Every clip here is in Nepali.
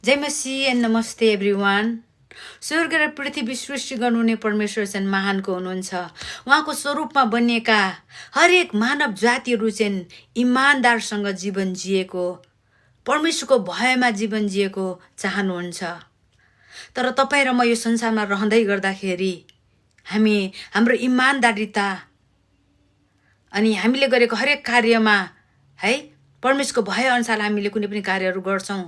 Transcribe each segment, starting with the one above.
जय मसीह एन्ड नमस्ते एभ्रिवान। स्वर्ग र पृथ्वी सृष्टि गर्नुहुने परमेश्वर चाहिँ महानको हुनुहुन्छ। उहाँको स्वरूपमा बनिएका हरेक मानव जातिहरू चाहिँ इमान्दारसँग जीवन जिएको, परमेश्वरको भयमा जीवन जिएको चाहनुहुन्छ। तर तपाईँ र म यो संसारमा रहँदै गर्दाखेरि हाम्रो इमान्दारिता अनि हामीले गरेको हरेक कार्यमा है परमेश्वरको भय अनुसार हामीले कुनै पनि कार्यहरू गर्छौँ,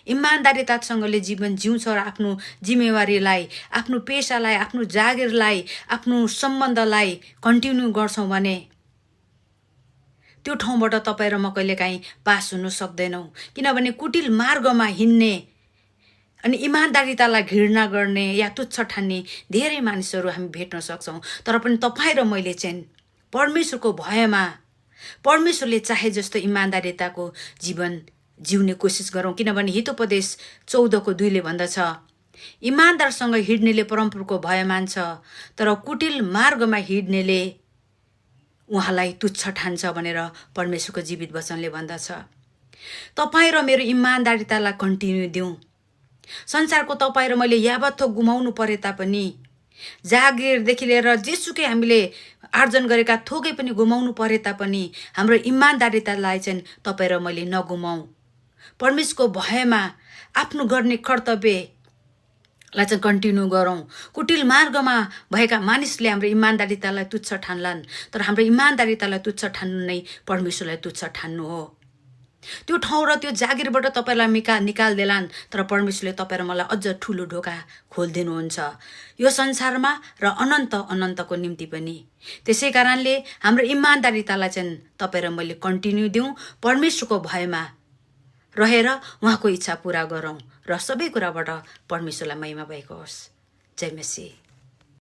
इमान्दारितासँगले जीवन जिउँछ र आफ्नो जिम्मेवारीलाई, आफ्नो पेशालाई, आफ्नो जागिरलाई, आफ्नो सम्बन्धलाई कन्टिन्यू गर्छौँ भने त्यो ठाउँबाट तपाईँ र म कहिलेकाहीँ पास हुन सक्दैनौँ। किनभने कुटिल मार्गमा हिँड्ने अनि इमान्दारितालाई घृणा गर्ने या तुच्छ ठान्ने धेरै मानिसहरू हामी भेट्न सक्छौँ। तर पनि तपाईँ र मैले चाहिँ परमेश्वरको भयमा परमेश्वरले चाहे जस्तो इमान्दारिताको जीवन जिउने कोसिस गरौँ। किनभने हितोपदेश 14:2 भन्दछ, इमान्दारसँग हिँड्नेले परमप्रभुको भय मान्छ, तर कुटिल मार्गमा हिँड्नेले उहाँलाई तुच्छ ठान्छ भनेर परमेश्वरको जीवित वचनले भन्दछ। तपाईँ र मेरो इमान्दारितालाई कन्टिन्यू दिउँ। संसारको तपाईँ र मैले यावत थोक गुमाउनु परे तापनि, जागिरदेखि लिएर जेसुकै हामीले आर्जन गरेका थोकै पनि गुमाउनु परे तापनि हाम्रो इमान्दारितालाई चाहिँ तपाईँ र मैले नगुमाउँ। परमेश्वरको भयमा आफ्नो गर्ने कर्तव्यलाई चाहिँ कन्टिन्यू गरौँ। कुटिल मार्गमा भएका मानिसले हाम्रो इमान्दारितालाई तुच्छ ठान्लान्, तर हाम्रो इमान्दारितालाई तुच्छ ठान्नु नै परमेश्वरलाई तुच्छ ठान्नु हो। त्यो ठाउँ र त्यो जागिरबाट तपाईँलाई निकाल्देलान्, तर परमेश्वरले तपाईँ र मलाई अझ ठुलो ढोका खोलिदिनुहुन्छ यो संसारमा र अनन्तको निम्ति पनि। त्यसै कारणले हाम्रो इमान्दारितालाई चाहिँ तपाईँ र मैले कन्टिन्यू दिउँ, परमेश्वरको भयमा रहेर उहाँको इच्छा पुरा गरौँ र सबै कुराबाट परमेश्वरलाई महिमा भएको होस्। जय मसीह।